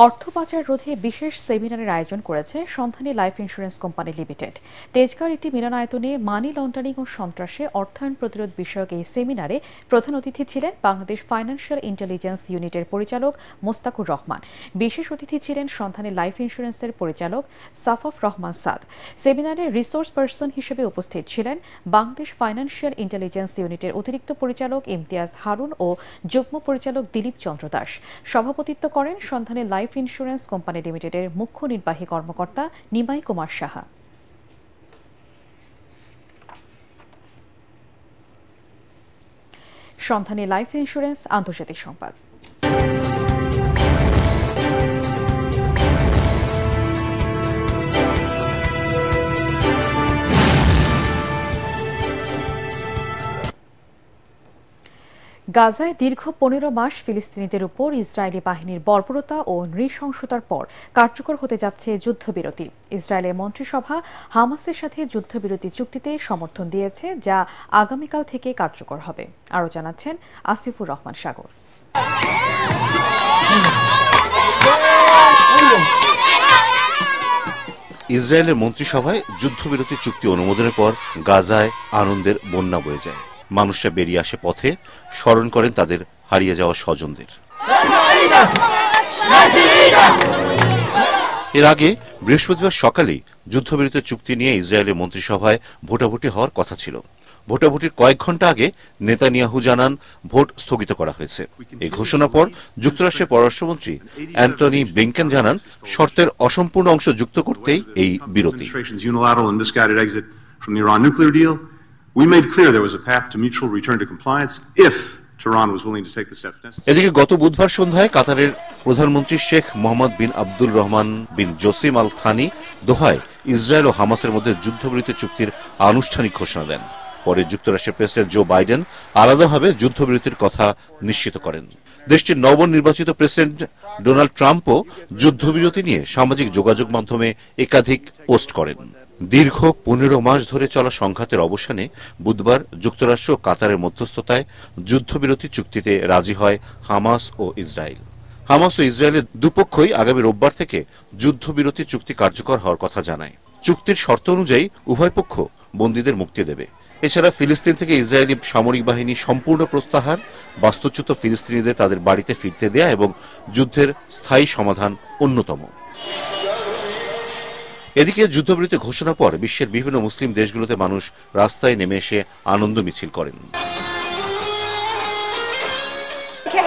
অর্থ পাচার রোধে বিশেষ সেমিনারের আয়োজন করেছে সন্ধানী লাইফ ইন্স্যুরেন্স কোম্পানি লিমিটেড। তেজগাঁওর একটি মিলনায়তনে মানি লন্ডারিং ও সন্ত্রাসে অর্থায়ন প্রতিরোধ বিষয়ক এই সেমিনারে প্রধান অতিথি ছিলেন বাংলাদেশ ফাইন্যান্সিয়াল ইন্টেলিজেন্স ইউনিটের পরিচালক মোস্তাকুর রহমান। বিশেষ অতিথি ছিলেন সন্ধানী লাইফ ইন্স্যুরেন্সের পরিচালক সাফাফ রহমান সাদ। সেমিনারে রিসোর্স পার্সন হিসেবে উপস্থিত ছিলেন বাংলাদেশ ফাইন্যান্সিয়াল ইন্টেলিজেন্স ইউনিটের অতিরিক্ত পরিচালক ইমতিয়াজ হারুন ও যুগ্ম পরিচালক দিলীপ চন্দ্র দাস। সভাপতিত্ব করেন সন্ধানী লাইফ ইন্স্যুরেন্স কোম্পানি লিমিটেডের মুখ্য নির্বাহী কর্মকর্তা নিমাই কুমার সাহা। সন্ধানী লাইফ ইন্স্যুরেন্স আন্তর্জাতিক সংবাদ। গাজায় দীর্ঘ 15 মাস ফিলিস্তিনিদের উপর ইসরায়েলি বাহিনীর বর্বরতা ও নৃশংসতার পর কার্যকর হতে যাচ্ছে যুদ্ধবিরতি। ইসরায়েলের মন্ত্রিসভা হামাসের সাথে যুদ্ধবিরতি চুক্তিতে সমর্থন দিয়েছে, যা আগামীকাল থেকে কার্যকর হবে। আরও জানাচ্ছেন আসিফুর রহমান সাগর। ইসরায়েলের মন্ত্রিসভায় যুদ্ধবিরতি চুক্তি অনুমোদনের পর গাজায় আনন্দের বন্যা বয়ে যায়। মানুষরা বেরিয়ে আসে পথে, স্মরণ করেন তাদের হারিয়ে যাওয়া স্বজনদের। এর আগে বৃহস্পতিবার সকালেই যুদ্ধবিরতি চুক্তি নিয়ে ইসরায়েলের মন্ত্রিসভায় ভোটাভুটি হওয়ার কথা ছিল। ভোটাভুটির কয়েক ঘন্টা আগে নেতানিয়াহু জানান ভোট স্থগিত করা হয়েছে। এই ঘোষণার পর যুক্তরাষ্ট্রের পররাষ্ট্রমন্ত্রী অ্যান্টনি ব্লিংকেন জানান শর্তের অসম্পূর্ণ অংশ যুক্ত করতেই এই বিরতি। We made clear there was a path to mutual return to compliance if Tehran was willing to take the steps necessary. এদিকে গত বুধবার সন্ধ্যায় কাতারের প্রধানমন্ত্রী শেখ মোহাম্মদ বিন আব্দুল রহমান বিন জসিম আল থানি দোহায় ইসরায়েল ও হামাসের মধ্যে যুদ্ধবিরতি চুক্তির আনুষ্ঠানিক ঘোষণা দেন। পরে যুক্তরাষ্ট্রের প্রেসিডেন্ট জো বাইডেন আলাদাভাবে যুদ্ধবিরতির কথা নিশ্চিত করেন। দেশটির নবনির্বাচিত প্রেসিডেন্ট ডোনাল্ড ট্রাম্পও যুদ্ধবিরতি নিয়ে সামাজিক যোগাযোগ মাধ্যমে একাধিক পোস্ট করেন। দীর্ঘ 15 মাস ধরে চলা সংঘাতের অবসানে বুধবার যুক্তরাষ্ট্র ও কাতারের মধ্যস্থতায় যুদ্ধবিরতি চুক্তিতে রাজি হয় হামাস ও ইসরায়েল। হামাস ও ইসরায়েলের দুপক্ষই আগামী রোববার থেকে যুদ্ধবিরতি চুক্তি কার্যকর হওয়ার কথা জানায়। চুক্তির শর্ত অনুযায়ী উভয় পক্ষ বন্দীদের মুক্তি দেবে। এছাড়া ফিলিস্তিন থেকে ইসরায়েলি সামরিক বাহিনী সম্পূর্ণ প্রত্যাহার, বাস্তুচ্যুত ফিলিস্তিনিদের তাদের বাড়িতে ফিরতে দেয়া এবং যুদ্ধের স্থায়ী সমাধান অন্যতম। এদিকে যুদ্ধবিরতি ঘোষণার পর বিশ্বের বিভিন্ন মুসলিম দেশগুলোতে মানুষ রাস্তায় নেমে এসে আনন্দ মিছিল করেন।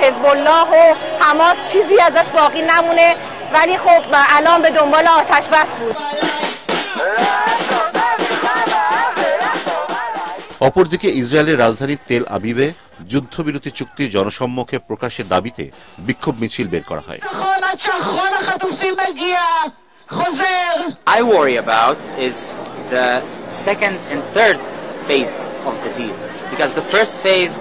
حزبالله و حماس چیزی ازش باقی نمونه ولی خب الان به دنبال آتش بس بود. অপরদিকে ইসরায়েলের রাজধানী তেল আবিবে যুদ্ধবিরতি চুক্তি জনসম্মুখে প্রকাশের দাবিতে বিক্ষোভ মিছিল বের করা হয়। I worry about is the second and third phase of the deal because the first phase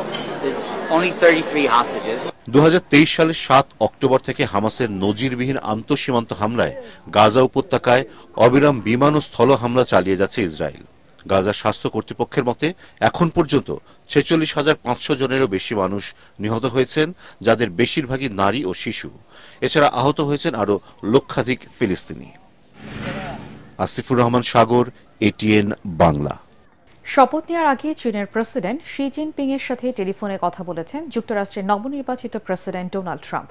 is only 33 hostages. 2023 সালের 7 অক্টোবর থেকে হামাসের নজিরবিহীন আন্তঃসীমান্ত হামলায় গাজা উপত্যকায় অবিরাম বিমান ও স্থল হামলা চালিয়ে যাচ্ছে ইসরায়েল। গাজার স্বাস্থ্য কর্তৃপক্ষের মতে এখন পর্যন্ত ৪৬,৫০০ জনেরও বেশি মানুষ নিহত হয়েছেন, যাদের বেশিরভাগই নারী ও শিশু। এছাড়া আহত হয়েছেন আরও লক্ষাধিক ফিলিস্তিনি। আসিফুর রহমান সাগর, এটিএন বাংলা। শপথ নেওয়ার আগে চীনের প্রেসিডেন্ট শি জিনপিং এর সাথে টেলিফোনে কথা বলেছেন যুক্তরাষ্ট্রের নবনির্বাচিত প্রেসিডেন্ট ডোনাল্ড ট্রাম্প।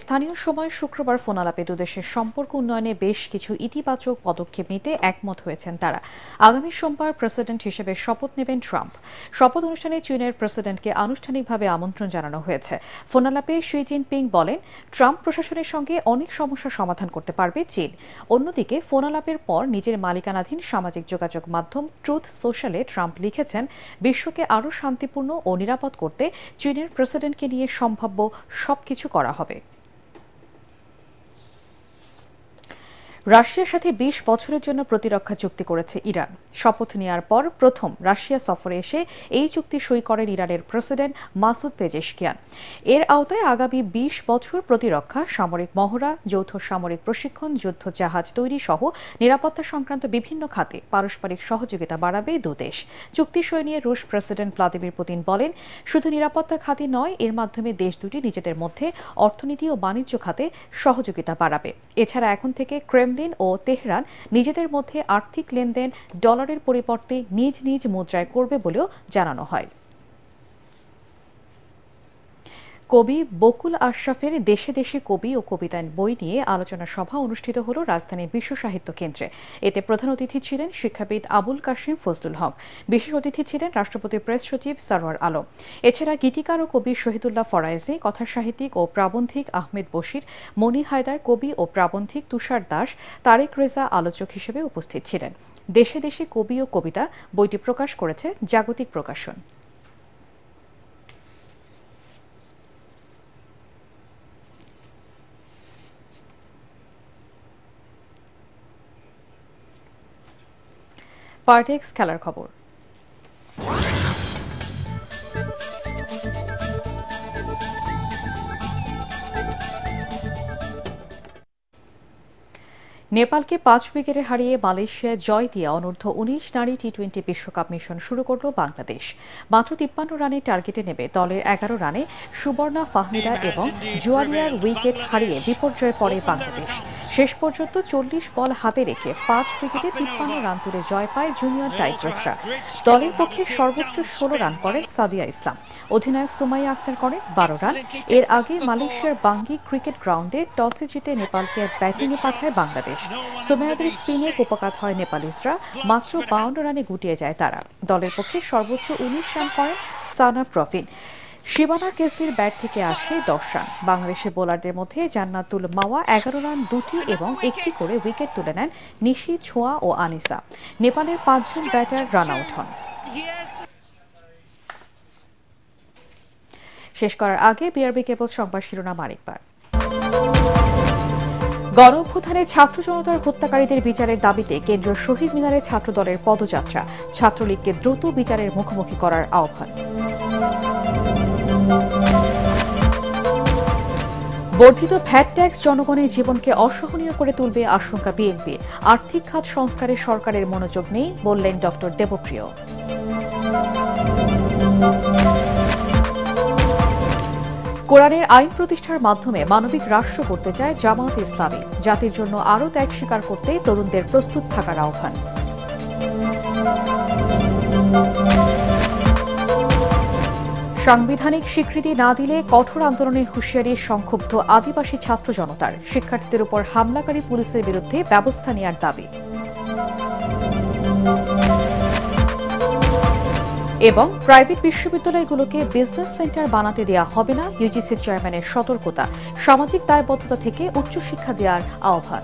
স্থানীয় সময় শুক্রবার ফোনালাপে দুদেশের সম্পর্ক উন্নয়নে বেশ কিছু ইতিবাচক পদক্ষেপ নিতে একমত হয়েছেন তারা। আগামী সোমবার প্রেসিডেন্ট হিসেবে শপথ নেবেন ট্রাম্প। শপথ অনুষ্ঠানে চীনের প্রেসিডেন্টকে আনুষ্ঠানিকভাবে আমন্ত্রণ জানানো হয়েছে। ফোনালাপে শি জিনপিং বলেন, ট্রাম্প প্রশাসনের সঙ্গে অনেক সমস্যার সমাধান করতে পারবে চীন। অন্যদিকে ফোনালাপের পর নিজের মালিকানাধীন সামাজিক যোগাযোগ মাধ্যম ট্রুথ সোশ্যালে ট্রাম্প লিখেছেন, বিশ্বকে আরও শান্তিপূর্ণ ও নিরাপদ করতে চীনের প্রেসিডেন্টকে নিয়ে সম্ভাব্য সবকিছু করা হবে। রাশিয়ার সাথে ২০ বছরের জন্য প্রতিরক্ষা চুক্তি করেছে ইরান। শপথ নেওয়ার পর প্রথম রাশিয়া সফরে এসে এই চুক্তি সই করেন ইরানের প্রেসিডেন্ট মাসুদ পেজেশকিয়ান। এর আওতায় আগামী ২০ বছর প্রতিরক্ষা, সামরিক মহড়া, যৌথ সামরিক প্রশিক্ষণ, যুদ্ধ জাহাজ তৈরি সহ নিরাপত্তা সংক্রান্ত বিভিন্ন খাতে পারস্পরিক সহযোগিতা বাড়াবে দুদেশ। চুক্তি সই নিয়ে রুশ প্রেসিডেন্ট ভ্লাদিমির পুতিন বলেন, শুধু নিরাপত্তা খাতে নয়, এর মাধ্যমে দেশ দুটি নিজেদের মধ্যে অর্থনীতি ও বাণিজ্য খাতে সহযোগিতা বাড়াবে। এছাড়া এখন থেকে ক্রেমলিন ও তেহরান নিজেদের মধ্যে আর্থিক লেনদেন ডলারের পরিবর্তে নিজ নিজ মুদ্রায় করবে বলেও জানানো হয়। কবি বকুল আশরাফের দেশে দেশে কবি ও কবিতা বই নিয়ে আলোচনা সভা অনুষ্ঠিত হল রাজধানীর বিশ্ব সাহিত্য কেন্দ্রে। এতে প্রধান অতিথি ছিলেন শিক্ষাবিদ আবুল কাশিম ফজলুল হক। বিশেষ অতিথি ছিলেন রাষ্ট্রপতির প্রেস সচিব সরওয়ার আলম। এছাড়া গীতিকার ও কবি শহীদুল্লাহ ফরায়েজি, কথাসাহিত্যিক ও প্রাবন্ধিক আহমেদ বশির, মনি হায়দার, কবি ও প্রাবন্ধিক তুষার দাস, তারেক রেজা আলোচক হিসেবে উপস্থিত ছিলেন। দেশে দেশে কবি ও কবিতা বইটি প্রকাশ করেছে জাগতিক প্রকাশন। পার্টেক্স খেলার খবর। নেপালকে ৫ উইকেটে হারিয়ে মালয়েশিয়ায় জয় দিয়ে অনূর্ধ্ব ১৯ নারী টি-20 বিশ্বকাপ মিশন শুরু করল বাংলাদেশ। মাত্র ৫৩ রানের টার্গেটে নেমে দলের ১১ রানে সুবর্ণা ফাহমিদা এবং জুয়ারিয়ার উইকেট হারিয়ে বিপর্যয়ে পড়ে বাংলাদেশ। শেষ পর্যন্ত ৪০ বল হাতে রেখে ৫ উইকেটে ৫৩ রান তুলে জয় পায় জুনিয়র টাইগ্রেসরা। দলের পক্ষে সর্বোচ্চ ১৬ রান করেন সাদিয়া ইসলাম। অধিনায়ক সুমাইয়া আক্তার করেন ১২ রান। এর আগে মালয়েশিয়ার বাঙ্গি ক্রিকেট গ্রাউন্ডে টসে জিতে নেপালকে ব্যাটিংয়ে পাঠায় বাংলাদেশ। সুমাইয়াদের স্পিনে কুপকাত হয় নেপালিসরা। মাত্র ৫২ রানে গুটিয়ে যায় তারা। দলের পক্ষে সর্বোচ্চ ১৯ রান করেন সানা প্রফিন। শিবানা কেসির ব্যাট থেকে আসে ১০ রান। বাংলাদেশের বোলারদের মধ্যে জান্নাতুল মাওয়া ১১ রান, ২টি এবং ১টি করে উইকেট তুলে নেন নিশি, ছোঁয়া ও আনিসা। নেপালের ৫ জন ব্যাটার রান আউট হন। শেষ করার আগে বিআরবি কেবলস সংবাদ শিরোনাম আরেকবার। গণঅভ্যুত্থানে ছাত্র জনতার হত্যাকারীদের বিচারের দাবিতে কেন্দ্রীয় শহীদ মিনারে ছাত্রদলের পদযাত্রা। ছাত্রলীগকে দ্রুত বিচারের মুখোমুখি করার আহ্বান। বর্ধিত ভ্যাট ট্যাক্স জনগণের জীবনকে অসহনীয় করে তুলবে আশঙ্কা বিএনপির। আর্থিক খাত সংস্কারে সরকারের মনোযোগ নেই বললেন ড দেবপ্রিয়। কোরআনের আইন প্রতিষ্ঠার মাধ্যমে মানবিক রাষ্ট্র করতে চায় জামায়াত ইসলামী। জাতির জন্য আরও ত্যাগ স্বীকার করতে তরুণদের প্রস্তুত থাকার আহ্বান। সাংবিধানিক স্বীকৃতি না দিলে কঠোর আন্দোলনের হুঁশিয়ারি সংক্ষুব্ধ আদিবাসী ছাত্র জনতার। শিক্ষার্থীদের উপর হামলাকারী পুলিশের বিরুদ্ধে ব্যবস্থা নেওয়ার দাবি। এবং প্রাইভেট বিশ্ববিদ্যালয়গুলোকে বিজনেস সেন্টার বানাতে দেওয়া হবে না, ইউজিসি চেয়ারম্যানের সতর্কতা। সামাজিক দায়বদ্ধতা থেকে উচ্চশিক্ষা দেওয়ার আহ্বান।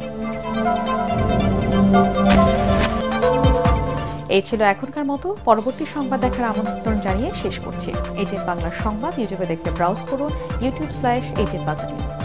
এই ছিল এখনকার মতো। পরবর্তী সংবাদ দেখার আমন্ত্রণ জানিয়ে শেষ করছি। এটিএন বাংলার সংবাদ ইউটিউবে দেখতে ব্রাউজ করুন youtube/এটিএন বাংলা নিউজ।